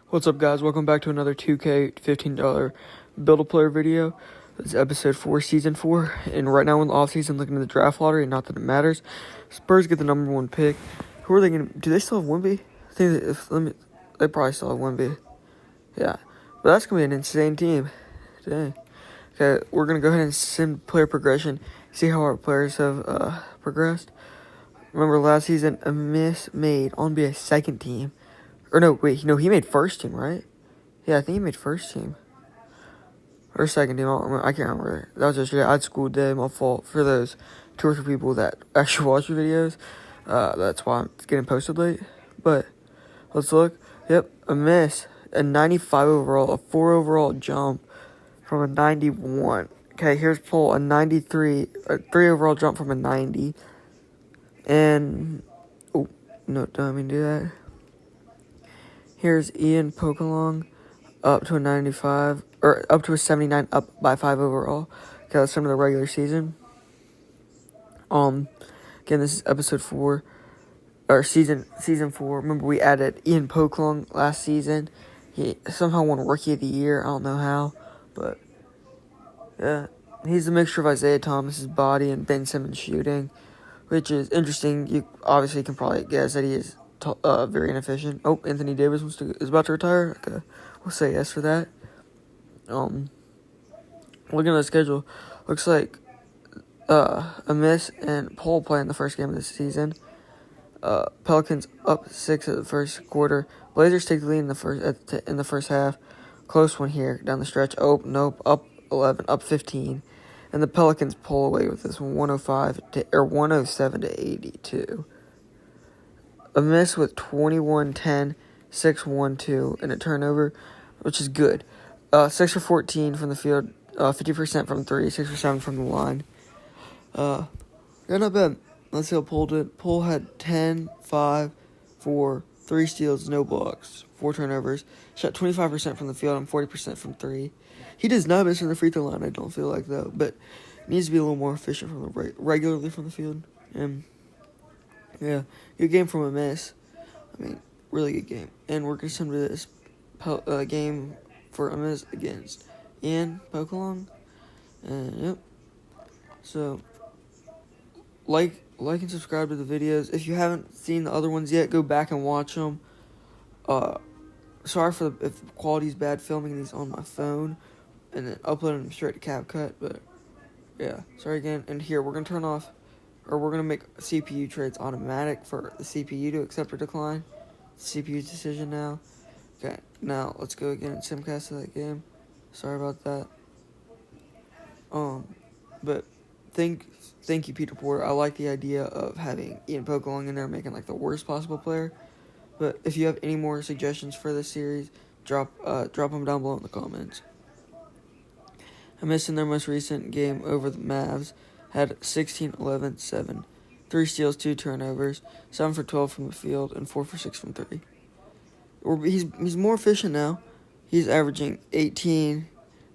What's up, guys? Welcome back to another 2K $15 Build-A-Player video. This is episode 4, season 4, and right now in the offseason, looking at the draft lottery, not that it matters. Spurs get the number 1 pick. Who are they going to... Do they still have Wemby? I think they probably still have Wemby. Yeah. But that's going to be an insane team. Dang. Okay, we're going to go ahead and sim player progression, see how our players have progressed. Remember last season, a miss made on be a second team. Or no, wait, no, he made first team, right? Yeah, I think he made first team. Or second team, I can't remember. That was yesterday. I had school day, my fault. For those 2 or 3 people that actually watch the videos, that's why I'm getting posted late. But, let's look. Yep, a miss. A 95 overall, a 4 overall jump from a 91. Okay, here's Paul, a 93, a 3 overall jump from a 90. And, oh, no, don't mean to do that. Here's Ian Pokalong, up to a 95, or up to a 79, up by 5 overall. Okay, that's from the regular season. Again, this is episode 4, or season 4. Remember, we added Ian Pokalong last season. He somehow won Rookie of the Year. I don't know how, but yeah, he's a mixture of Isaiah Thomas's body and Ben Simmons shooting, which is interesting. You obviously can probably guess that he is very inefficient. Oh, Anthony Davis is about to retire. Okay, we'll say yes for that. Looking at the schedule, looks like a miss and Paul playing the first game of the season. Pelicans up 6 at the first quarter. Blazers take the lead in the first half. Close one here down the stretch. Oh nope, up 11, up 15, and the Pelicans pull away with this one, 107 to 82. A miss with 21-10, 6-1-2, and a turnover, which is good. 6 for 14 from the field, 50% from 3, 6 for 7 from the line. Yeah, not bad. Let's see how Poole did. Poole had 10, 5, 4, 3 steals, no blocks, 4 turnovers. Shot 25% from the field and 40% from 3. He does not miss from the free throw line, I don't feel like, though, but needs to be a little more efficient from the regularly from the field. And yeah, good game from a miss. I mean, really good game. And we're going to send to this game for a miss against Ian Pokalong. And yep. So, like and subscribe to the videos. If you haven't seen the other ones yet, go back and watch them. Sorry for if the quality's bad filming these on my phone and then uploading them straight to CapCut. But yeah, sorry again. And here, we're going to turn off, or we're going to make CPU trades automatic for the CPU to accept or decline. CPU's decision now. Okay, now let's go again and simcast to that game. Sorry about that. But thank you, Peter Porter. I like the idea of having Ian Pokalong in there, making like the worst possible player. But if you have any more suggestions for this series, drop them down below in the comments. I missed in their most recent game over the Mavs. Had 16, 11, 7. 3 steals, 2 turnovers, 7 for 12 from the field, and 4 for 6 from 3. He's more efficient now. He's averaging 18,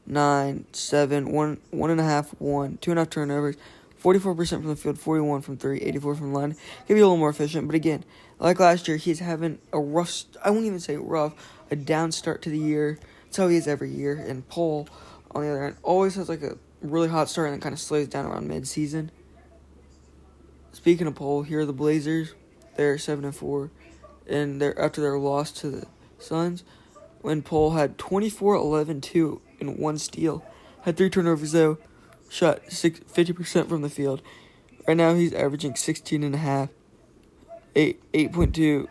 9, 7, 1.5, 1, 2.5 turnovers, 44% from the field, 41 from 3, 84 from the line. Could be a little more efficient, but again, like last year, he's having a rough, I won't even say rough, a down start to the year. That's how he is every year. And Paul, on the other hand, always has like a really hot start and then kind of slows down around mid-season. Speaking of Paul, here are the Blazers. They're 7-4, and they're after their loss to the Suns, when Paul had 24, 11, 2, and 1 steal. Had 3 turnovers though. Shot 50% from the field. Right now he's averaging 16.5, 8.2,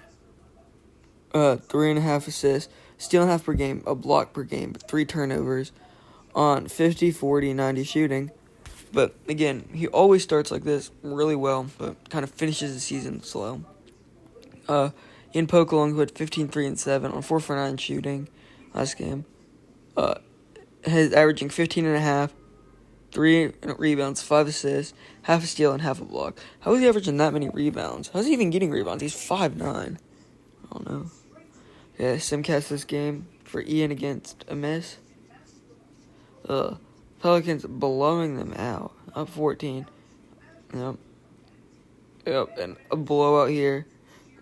3.5 assists, steal and a half per game, a block per game, but 3 turnovers on 50, 40, 90 shooting. But again, he always starts like this really well, but kind of finishes the season slow. Ian Pokalong, who had 15, 3, and 7 on 4 for 9 shooting last game, has averaging 15.5, 3 rebounds, 5 assists, half a steal, and half a block. How is he averaging that many rebounds? How's he even getting rebounds? He's 5'9". I don't know. Yeah, simcast this game for Ian against a miss. Pelicans blowing them out, up 14. Yep, and a blowout here.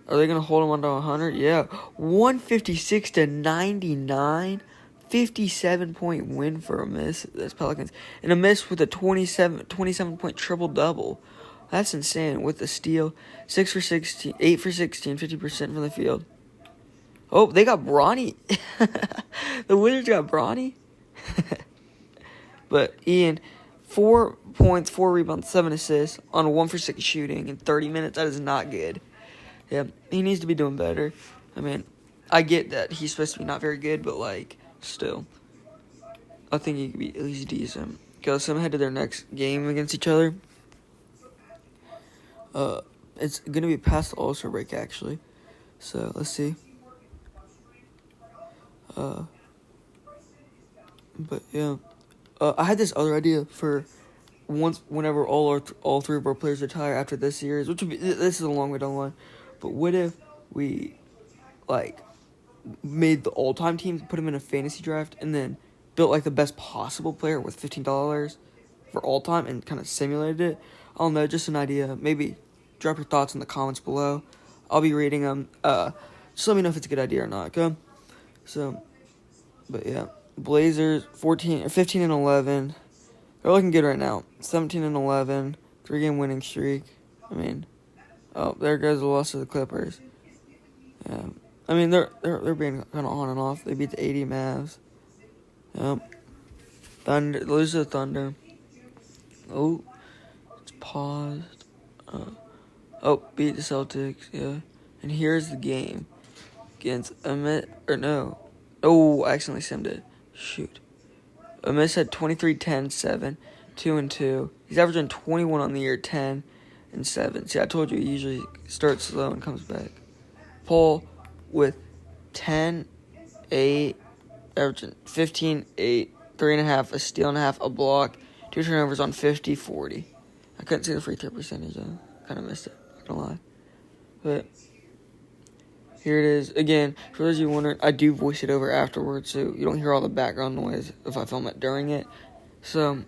Are they going to hold them under 100? Yeah. 156 to 99. 57-point win for a miss. That's Pelicans. And a miss with a 27-point triple-double. That's insane. With the steal. 6 for 16. 8 for 16. 50% from the field. Oh, they got Bronny. The Wizards got Bronny. But Ian, 4 points, 4 rebounds, 7 assists on a 1 for 6 shooting in 30 minutes. That is not good. Yeah, he needs to be doing better. I mean, I get that he's supposed to be not very good, but, like, still. I think he could be at least decent. Because I'm head to their next game against each other. It's going to be past the All-Star break, actually. So, let's see. But, yeah. I had this other idea for whenever all three of our players retire after this series, which would be, this is a long way down the line. But what if we, like, made the all-time teams, put them in a fantasy draft, and then built, like, the best possible player with $15 for all-time and kind of simulated it? I don't know, just an idea. Maybe drop your thoughts in the comments below. I'll be reading them. Just let me know if it's a good idea or not, okay? So, but yeah. Blazers 15 and 11. They're looking good right now. 17 and 11, 3-game winning streak. I mean, oh, there goes the loss to the Clippers. Yeah, I mean they're being kind of on and off. They beat the 80 Mavs. Yep. Thunder lose to the Thunder. Oh, it's paused. Beat the Celtics. Yeah, and here's the game against I accidentally simmed it. Shoot. Amiss had 23, 10, 7, 2 and 2. He's averaging 21 on the year, 10 and 7. See, I told you he usually starts slow and comes back. Paul with 10, 8, averaging 15, 8, 3.5, a steal and a half, a block, 2 turnovers on 50, 40. I couldn't see the free throw percentage though. Kind of missed it. Not gonna lie. But here it is. Again, for those of you wondering, I do voice it over afterwards, so you don't hear all the background noise if I film it during it. So,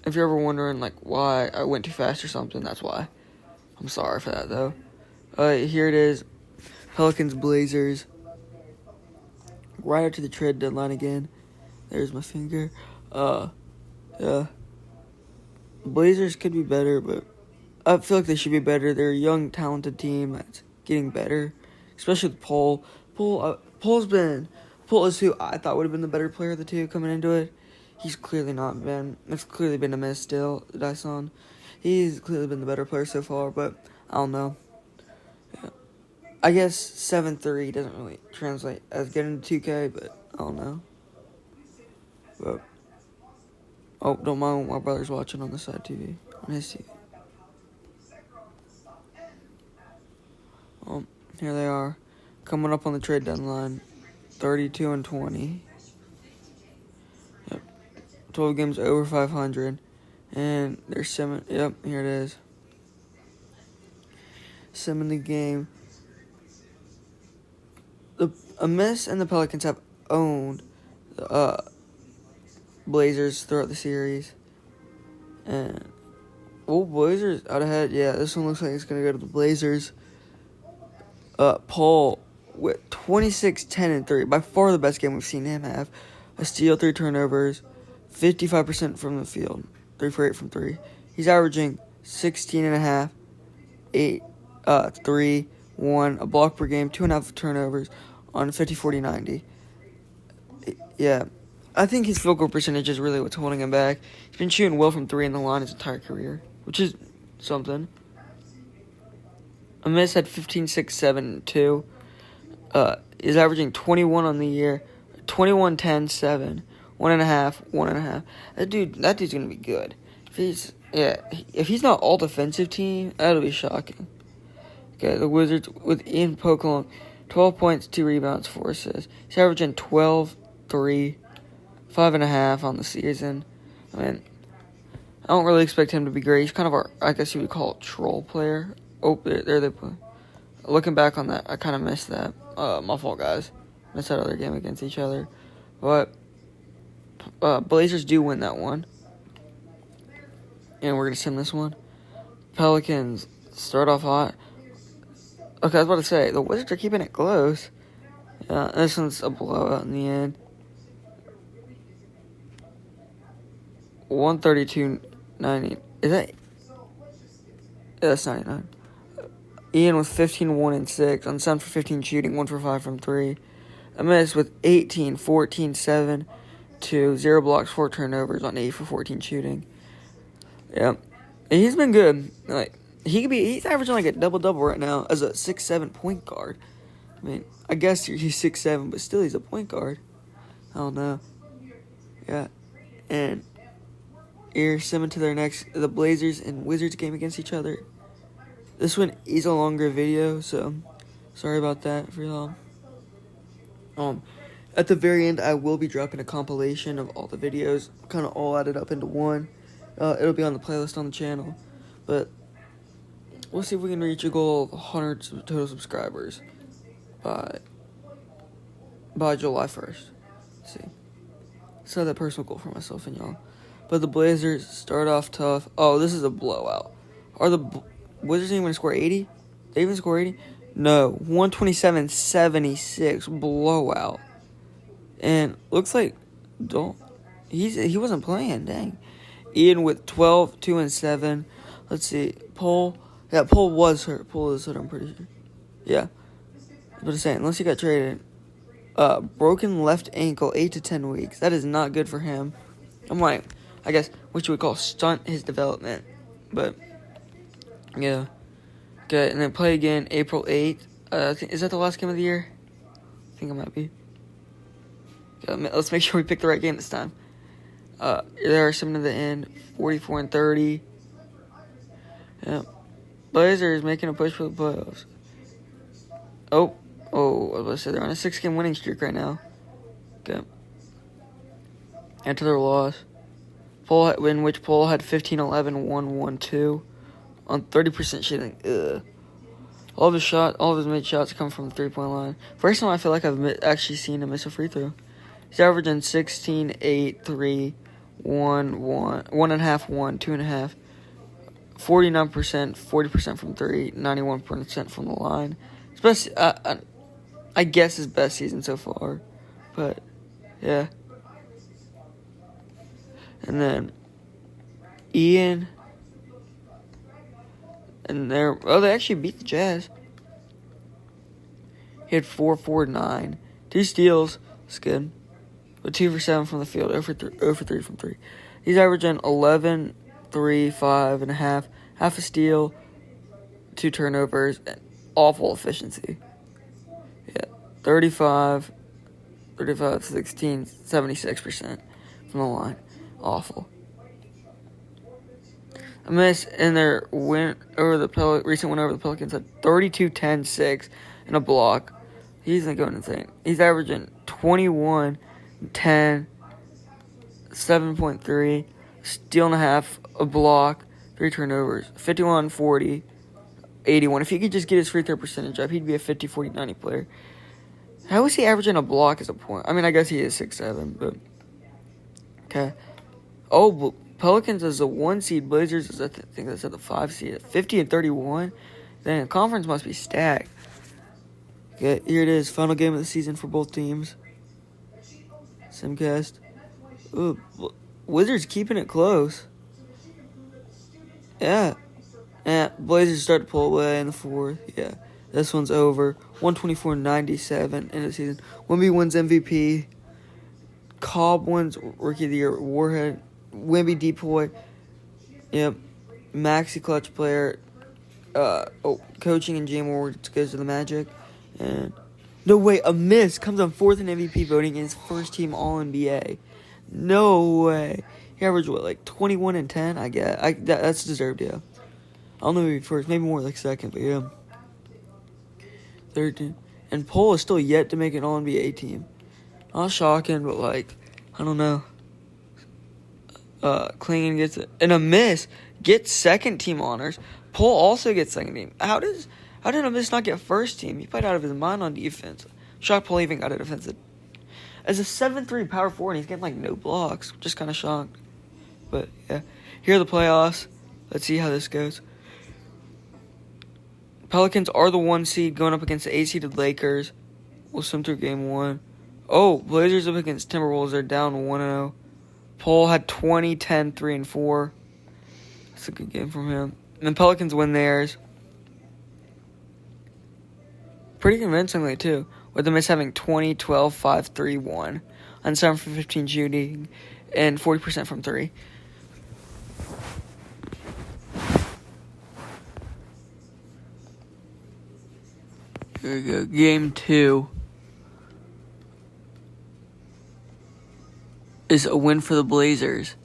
if you're ever wondering, like, why I went too fast or something, that's why. I'm sorry for that, though. Here it is. Pelicans, Blazers. Right after the trade deadline again. There's my finger. Yeah. Blazers could be better, but I feel like they should be better. They're a young, talented team that's getting better. Especially with Paul. Paul is who I thought would have been the better player of the two coming into it. He's clearly not been. It's clearly been a miss still, Dyson. He's clearly been the better player so far, but I don't know. Yeah. I guess 7-3 doesn't really translate as good into 2K, but I don't know. But, don't mind what my brother's watching on the side TV. On his TV. Here they are, coming up on the trade deadline, 32 and 20. Yep, 12 games over 500, and they're simming. Yep, here it is. Simming the game. The Amiss and the Pelicans have owned the Blazers throughout the series, and Blazers out ahead. Yeah, this one looks like it's gonna go to the Blazers. Paul with 26, 10, and 3. By far the best game we've seen him have. A steal, 3 turnovers, 55% from the field, 3 for 8 from 3. He's averaging 16.5, 8, 3, 1, a block per game, 2.5 turnovers on 50, 40, 90. Yeah, I think his field goal percentage is really what's holding him back. He's been shooting well from 3 in the line his entire career, which is something. Amiss had 15, 6, 7, 2. Is averaging 21 on the year, 21, 10, 7, 1.5, 1.5. That dude's gonna be good. If he's not all defensive team, that'll be shocking. Okay, the Wizards with Ian Pokelon, 12 points, 2 rebounds, 4 assists. He's averaging 12, 3, 5.5 on the season. I mean, I don't really expect him to be great. He's kind of our, I guess you would call it, troll player. Oh, there they play. Looking back on that, I kind of missed that. My fault, guys. Missed that other game against each other. But Blazers do win that one. And we're going to send this one. Pelicans start off hot. Okay, I was about to say, the Wizards are keeping it close. This one's a blowout in the end. 132-90. Is that? Yeah, that's 99. Ian with 15, 1, and 6. On 7 for 15 shooting, 1 for 5 from 3. Amiss with 18, 14, 7, 2, 0 blocks, 4 turnovers on 8 for 14 shooting. Yeah. And he's been good. Like, he's averaging like a double-double right now as a 6'7" point guard. I mean, I guess he's 6'7", but still he's a point guard. I don't know. Yeah. And here's Simmons to the Blazers and Wizards game against each other. This one is a longer video, so sorry about that for y'all. At the very end, I will be dropping a compilation of all the videos, kind of all added up into one. It'll be on the playlist on the channel, but we'll see if we can reach a goal of 100 total subscribers by July 1st. Let's see. Set that personal goal for myself and y'all. But the Blazers start off tough. Oh, this is a blowout. Are the Wizards even going to score 80? They even score 80? No. 127-76. Blowout. And looks like he wasn't playing. Dang. Ian with 12, 2, and 7. Let's see. Paul. Yeah, Paul was hurt. Paul is hurt, I'm pretty sure. Yeah. But I'm saying, unless he got traded. Broken left ankle, 8 to 10 weeks. That is not good for him. I'm like, I guess what you would call stunt his development. But yeah. Okay, and then play again April 8th. Is that the last game of the year? I think it might be. Okay, let's make sure we pick the right game this time. There are some to the end. 44-30. Yeah. Blazers making a push for the playoffs. I was about to say they're on a 6-game winning streak right now. Okay. After their loss. In which Paul had 15-11, 1-1-2 on 30% shooting. Ugh. All of his made shots come from the 3-point line. First time I feel like I've actually seen him miss a free throw. He's averaging 16, 8, 3, 1, 1.5, 1, 2.5. 49%, 40% from 3, 91% from the line. It's I guess his best season so far. But, yeah. And then Ian. And they actually beat the Jazz. He had 4-4-9. 2 steals. That's good. But 2 for 7 from the field. 0 for 3 from 3. He's averaging 11, 3, 5.5. Half a steal. 2 turnovers. And awful efficiency. Yeah. 35, 16, 76% from the line. Awful. A miss in their recent win over the Pelicans at 32-10-6 and a block. He's not going insane. He's averaging 21, 10, 7.3, steal and a half, a block, 3 turnovers, 51, 40, 81. If he could just get his free throw percentage up, he'd be a 50, 40, 90 player. How is he averaging a block as a point? I mean, I guess he is 6'7", but okay. Oh, Pelicans is a 1 seed. Blazers is, I think that's at the 5 seed. At 50-31. Then the conference must be stacked. Okay, here it is. Final game of the season for both teams. Simcast. Ooh, Wizards keeping it close. Yeah. Blazers start to pull away in the 4th. Yeah. This one's over. 124-97 end of the season. Wemby wins MVP. Cobb wins Rookie of the Year. Warhead. Wemby Depoy. Yep. Maxi clutch player. Coaching and GM awards goes to the Magic. And no way, a miss comes on 4th in MVP voting and his first team All-NBA. No way. He averaged like 21 and 10. I guess that's deserved. Yeah. I don't know maybe first, maybe more like 2nd, but yeah. 13. And Poole is still yet to make an All-NBA team. Not shocking, but like I don't know. Klingon gets it. And a miss gets 2nd team honors. Poole also gets 2nd team. How did a miss not get 1st team? He played out of his mind on defense. Shocked Poole even got a defensive. As a 7'3" power forward, he's getting like no blocks. Just kind of shocked. But yeah, here are the playoffs. Let's see how this goes. Pelicans are the 1 seed going up against the 8-seeded Lakers. We'll swim through game 1. Oh, Blazers up against Timberwolves. They're down 1-0. Paul had 20, 10, 3, and 4. That's a good game from him. And the Pelicans win theirs. Pretty convincingly, too. With the Miss having 20, 12, 5, 3, 1. On 7 for 15 shooting. And 40% from 3. Here we go. Game 2 is a win for the Blazers.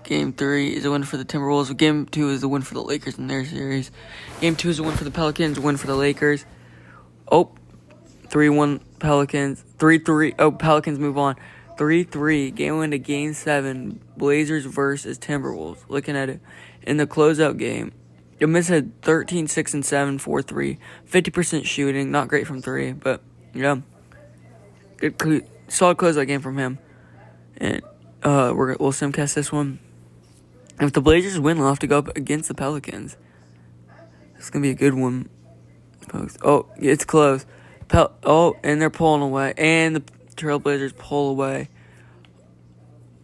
Game 3 is a win for the Timberwolves. Game 2 is a win for the Lakers in their series. Game 2 is a win for the Pelicans, win for the Lakers. Oh, 3-1 Pelicans. 3-3. Oh, Pelicans move on. 3-3. Game win to Game 7. Blazers versus Timberwolves. Looking at it. In the closeout game, the Miss had 13, 6, and 7, 4-3. 50% shooting. Not great from 3, but, yeah. Good, solid closeout game from him. And we'll simcast this one. If the Blazers win, they'll have to go up against the Pelicans. It's going to be a good one, folks. Oh, it's close. And they're pulling away. And the Trailblazers pull away.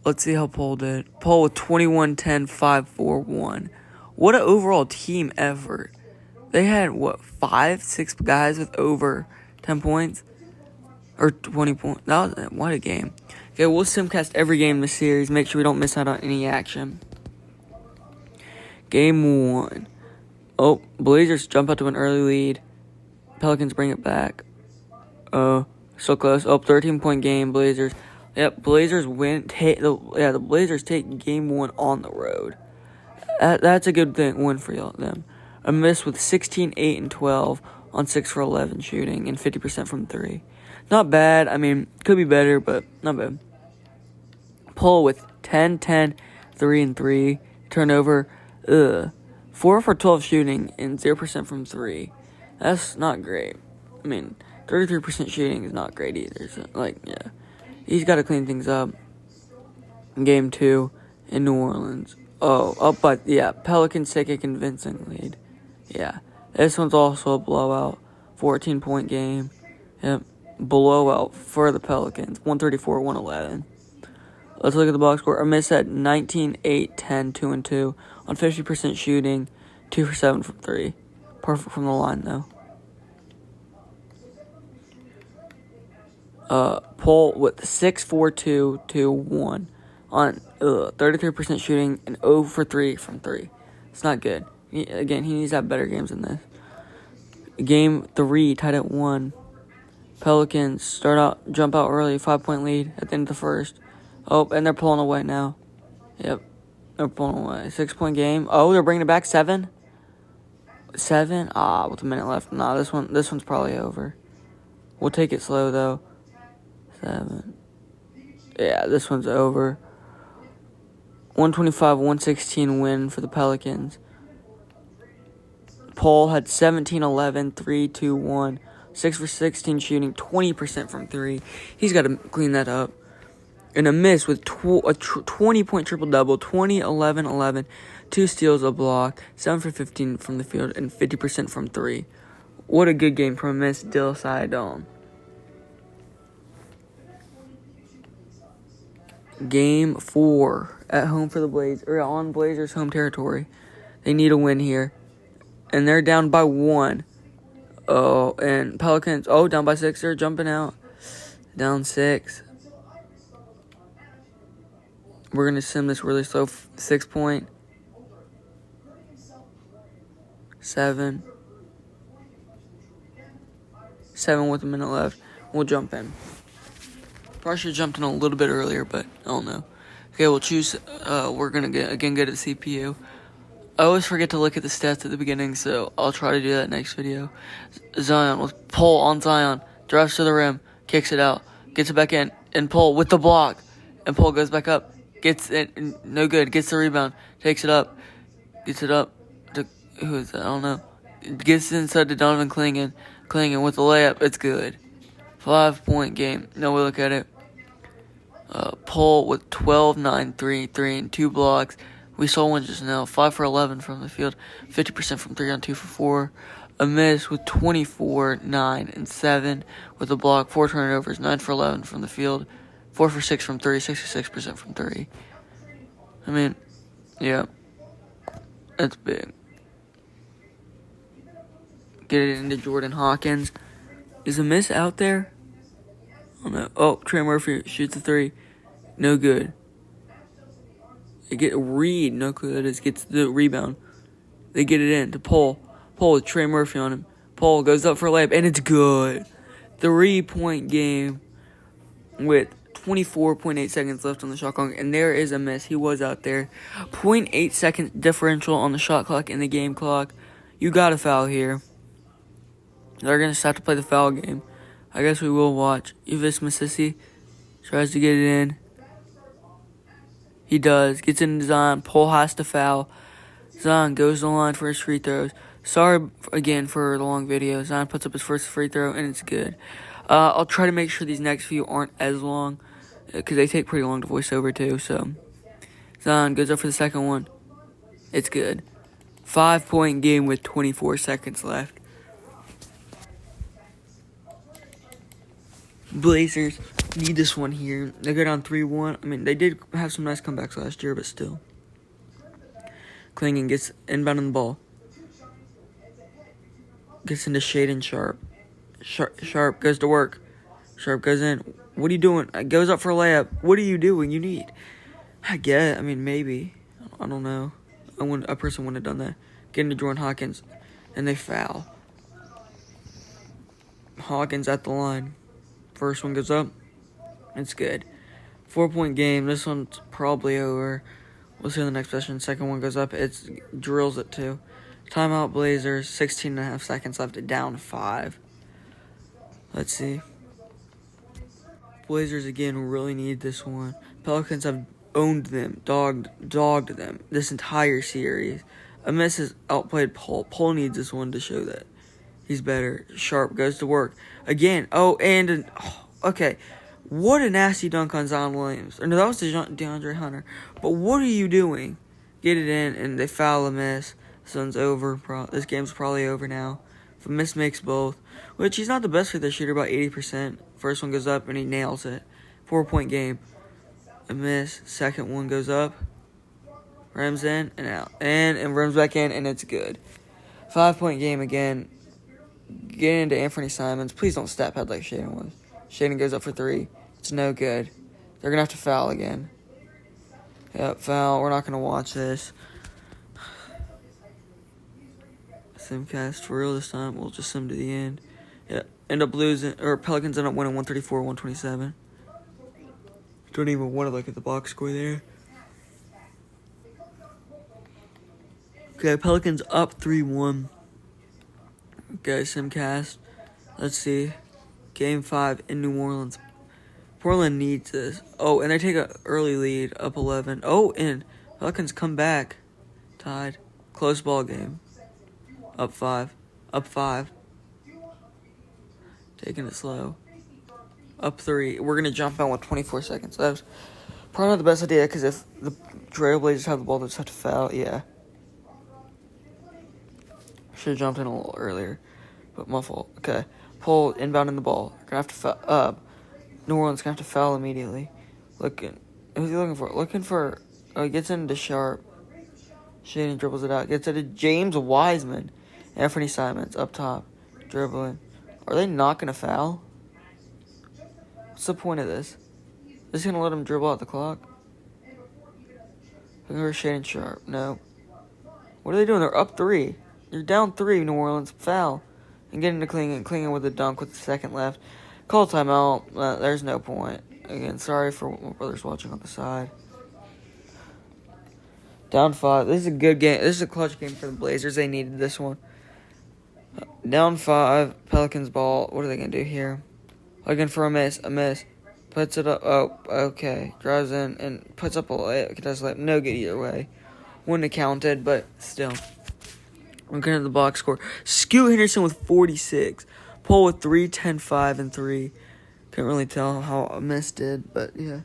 Let's see how Paul did. Paul with 21, 10, 5, 4, 1. What an overall team effort. They had, 5, 6 guys with over 10 points? Or 20 points. What a game. Okay, we'll simcast every game in the series. Make sure we don't miss out on any action. Game 1. Oh, Blazers jump out to an early lead. Pelicans bring it back. So close. Oh, 13-point game, Blazers. Yep, Blazers win. The Blazers take game 1 on the road. That's a good win for them. A Miss with 16, 8, and 12 on 6 for 11 shooting and 50% from 3. Not bad. I mean, could be better, but not bad. Paul with 10, 10, 3, and 3. Turnover, 4 for 12 shooting and 0% from 3. That's not great. I mean, 33% shooting is not great either. So, yeah. He's got to clean things up. Game 2 in New Orleans. Pelicans take a convincing lead. Yeah. This one's also a blowout. 14-point game. Yep. Blowout for the Pelicans. 134-111. Let's look at the box score. A Miss at 19, 8, 10, 2, and 2 on 50% shooting. 2 for 7 from 3. Perfect from the line, though. Paul with 6, 4, 2, 2, 1 on 33% shooting and 0 for 3 from 3. It's not good. He needs to have better games than this. Game 3, tied at 1. Pelicans jump out early, 5-point lead at the end of the first. Oh, and they're pulling away now. Yep, they're pulling away. 6-point game. Oh, they're bringing it back. 7. 7. With a minute left. Nah, this one's probably over. We'll take it slow though. 7. Yeah, this one's over. 125-116 win for the Pelicans. Paul had 17, 11, 3, 2, 1. 6 for 16 shooting, 20% from 3. He's got to clean that up. And a Miss with a 20-point triple-double, 20, 11, 11, 2 steals, a block, 7 for 15 from the field, and 50% from 3. What a good game from a Miss Dil Saidon. Game 4 at home for the Blazers, or on Blazers' home territory. They need a win here. And they're down by 1. Oh, and Pelicans, down by 6. They're jumping out. Down 6. We're going to sim this really slow. 6 point. 7. 7 with a minute left. We'll jump in. Probably should have jumped in a little bit earlier, but I don't know. Okay, we'll choose. We're going to go to the CPU. I always forget to look at the stats at the beginning, so I'll try to do that next video. Zion with Paul on Zion. Drives to the rim. Kicks it out. Gets it back in. And Paul with the block. And Paul goes back up. Gets it. No good. Gets the rebound. Takes it up. Gets it up. To, who is that? I don't know. Gets it inside to Donovan Clingan. Clingan with the layup. It's good. 5-point game. No way look at it. Paul with 12, 9, 3, 3, and 2 blocks. We saw one just now. 5 for 11 from the field. 50% from 3 on 2 for 4. A miss with 24, 9, and 7 with a block, 4 turnovers, 9 for 11 from the field, 4 for 6 from 3, 66% from 3. I mean, yeah, that's big. Get it into Jordan Hawkins. Is a miss out there? Oh, no. Oh, Trey Murphy shoots a 3. No good. They get a read. No clue that is. Gets the rebound. They get it in to Paul. Paul with Trey Murphy on him. Paul goes up for a layup, and it's good. 3-point game with 24.8 seconds left on the shot clock, and there is a miss. He was out there. 0.8 seconds differential on the shot clock and the game clock. You got a foul here. They're going to start to play the foul game. I guess we will watch. Yves Masisi tries to get it in. He does. Gets into Zion. Paul has to foul. Zion goes to the line for his free throws. Sorry again for the long video. Zion puts up his first free throw, and it's good. I'll try to make sure these next few aren't as long, because they take pretty long to voice over too. So Zion goes up for the second one. It's good. 5-point game with 24 seconds left. Blazers need this one here. They go down 3-1. I mean, they did have some nice comebacks last year, but still. Clingan gets inbound on the ball. Gets into Shaedon Sharpe. Sharpe goes to work. Sharpe goes in. What are you doing? Goes up for a layup. What are you doing? You need. I mean, maybe. I don't know. A person wouldn't have done that. Get into Jordan Hawkins. And they foul. Hawkins at the line. First one goes up. It's good. 4-point game. This one's probably over. We'll see in the next session. Second one goes up. It drills it too. Timeout Blazers. 16.5 seconds left. Down 5. Let's see. Blazers again really need this one. Pelicans have owned them, dogged them this entire series. A miss has outplayed Paul. Paul needs this one to show that he's better. Sharpe goes to work again. Okay. What a nasty dunk on Zion Williams. No, that was DeAndre Hunter. But what are you doing? Get it in, and they foul a miss. This one's over. This game's probably over now. If a miss makes both, which he's not the best free throw shooter, about 80%. First one goes up, and he nails it. 4-point game. A miss. Second one goes up. Rims in and out. And rims back in, and it's good. 5-point game again. Get into Anthony Simons. Please don't step head like Shaedon was. Shaedon goes up for 3. It's no good. They're going to have to foul again. Yep, foul. We're not going to watch this. Simcast for real this time. We'll just sim to the end. Yeah, end up losing, or Pelicans end up winning 134-127. Don't even want to look at the box score there. Okay, Pelicans up 3-1. Okay, Simcast. Let's see. Game 5 in New Orleans. Portland needs this. Oh, and they take an early lead, up 11. Oh, and Pelicans come back. Tied. Close ball game. Up 5. Up 5. Taking it slow. Up 3. We're going to jump out with 24 seconds left. Probably not the best idea, because if the Trailblazers have the ball, they just have to foul. Yeah. Should have jumped in a little earlier. But my fault. Okay. Paul inbound in the ball. Gonna have to foul. New Orleans gonna have to foul immediately. Who's he looking for? Looking for. He gets into Sharpe. Shaedon dribbles it out. Gets it to James Wiseman. Anthony Simons up top. Dribbling. Are they not gonna foul? What's the point of this? Is he gonna let him dribble out the clock? Looking for Shaedon Sharpe. No. What are they doing? They're up 3. You're down 3, New Orleans. Foul. And getting to Clingan with a dunk with the second left. Call timeout. There's no point. Again, sorry for my brothers watching on the side. Down 5. This is a good game. This is a clutch game for the Blazers. They needed this one. Down 5. Pelicans ball. What are they going to do here? Looking for a miss. A miss. Puts it up. Oh, okay. Drives in and puts up a layup. Does layup. No good either way. Wouldn't have counted, but still. Looking at the box score. Scoot Henderson with 46. Paul with 3, 10, 5, and 3. Can't really tell how a miss did, but yeah.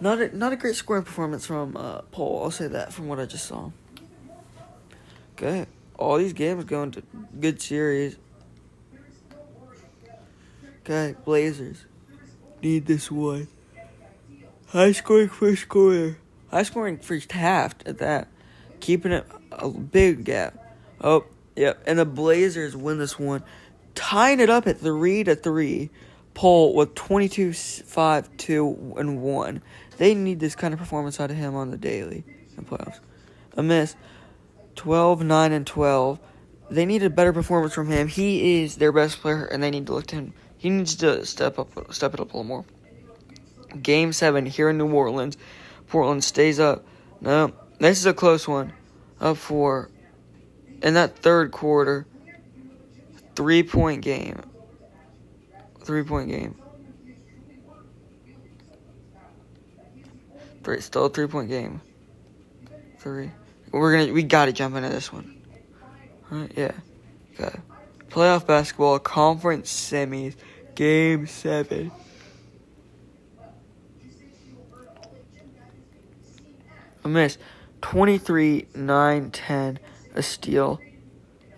Not a great scoring performance from Paul. I'll say that from what I just saw. Okay. all these games going to good series. Okay, Blazers need this one. High scoring first quarter. High scoring first half at that. Keeping it a big gap. Oh, yep. And the Blazers win this one. Tying it up at 3-3. Paul with 22, 5, 2, and 1. They need this kind of performance out of him on the daily in playoffs. A miss. 12, 9, and 12. They need a better performance from him. He is their best player, and they need to look to him. He needs to step it up a little more. Game 7 here in New Orleans. Portland stays up. No, this is a close one. Up 4. In that third quarter, 3-point game. 3-point game. Still a 3-point game. 3. We gotta jump into this one. Right? Yeah. Okay. Playoff basketball, conference semis, game 7. A miss. 23, 9, 10, a steal.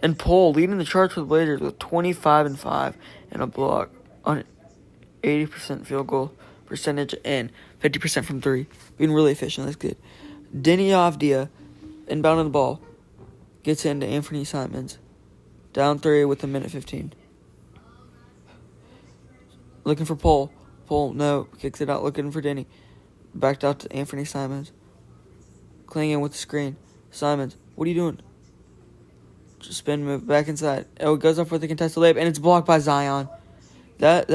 And Paul leading the charge for the Blazers with 25 and 5 and a block on 80% field goal percentage and 50% from 3. Being really efficient. That's good. Denny Avdia inbounding the ball. Gets into Anthony Simons. Down 3 with a minute 15. Looking for Paul. Paul, no. Kicks it out. Looking for Denny. Backed out to Anthony Simons. Clinging with the screen. Simons, what are you doing? Just spin move back inside. Oh, it goes up with the contested layup, and it's blocked by Zion. That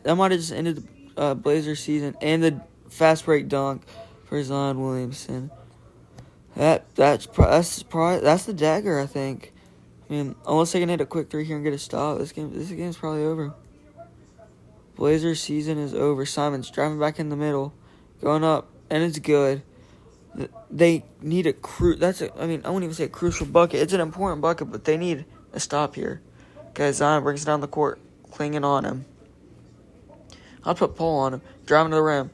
might have just ended the Blazers season and the fast break dunk for Zion Williamson. That's the dagger, I think. I mean, unless they can hit a quick 3 here and get a stop, this game's probably over. Blazers season is over. Simons driving back in the middle, going up, and it's good. They need I wouldn't even say a crucial bucket. It's an important bucket, but they need a stop here. Okay, Zion brings it down the court, clinging on him. I'll put Paul on him, driving to the rim.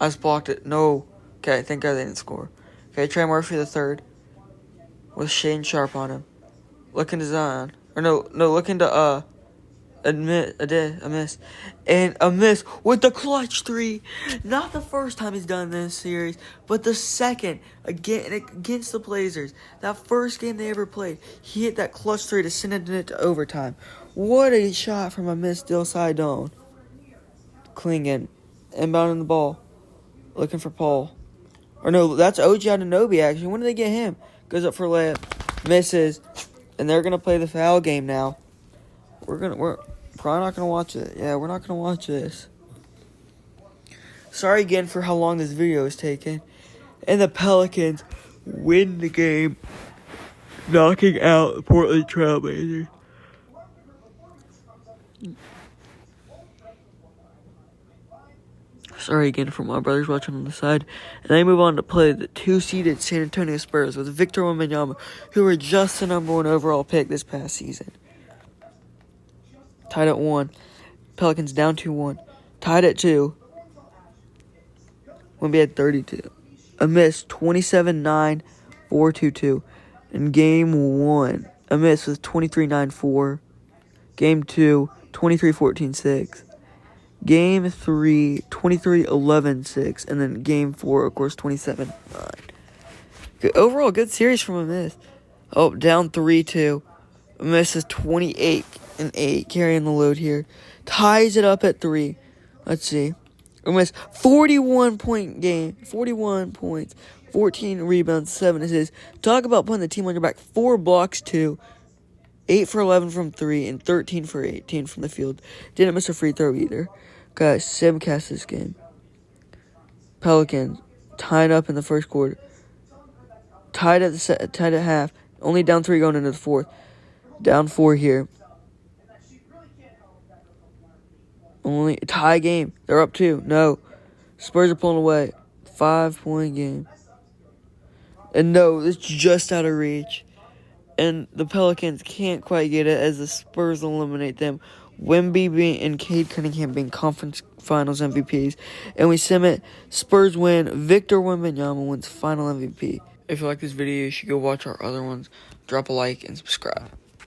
I just blocked it. No. Okay, thank God they didn't score. Okay, Trey Murphy the third with Shane Sharp on him. Looking to Zion. Looking to a miss. And a miss with the clutch 3. Not the first time he's done this series, but the second against the Blazers. That first game they ever played, he hit that clutch 3 to send it to overtime. What a shot from a miss Dill Sidon. Clinging. Inbounding the ball. Looking for Paul. Or no, that's OG Anunoby actually. When did they get him? Goes up for layup. Misses. And they're going to play the foul game now. We're probably not going to watch it. Yeah, we're not going to watch this. Sorry again for how long this video is taking. And the Pelicans win the game, knocking out the Portland Trailblazers. Sorry again for my brothers watching on the side. And they move on to play the 2-seeded San Antonio Spurs with Victor Wembanyama, who were just the number 1 overall pick this past season. Tied at 1. Pelicans down 2-1. Tied at 2. Wemby had 32. A miss, 27-9, 4-2-2. In game 1, a miss was 23-9-4. Game 2, 23-14-6. Game 3, 23-11-6. And then game 4, of course, 27-9. Overall, good series from a miss. Oh, down 3-2. A miss is 28-8, carrying the load here. Ties it up at 3. Let's see. A miss, 41-point game. 41 points. 14 rebounds, 7 assists. Talk about putting the team on your back. 4 blocks, 2. 8 for 11 from 3, and 13 for 18 from the field. Didn't miss a free throw either. Guys, simcast this game. Pelicans tied up in the first quarter. Tied at half. Only down 3 going into the fourth. Down 4 here. Only tie game. They're up 2. No. Spurs are pulling away. 5-point game. And no, it's just out of reach. And the Pelicans can't quite get it as the Spurs eliminate them. Wemby and Cade Cunningham being conference finals MVPs. And we submit Spurs win. Victor Wembanyama wins final MVP. If you like this video, you should go watch our other ones. drop a like, and subscribe.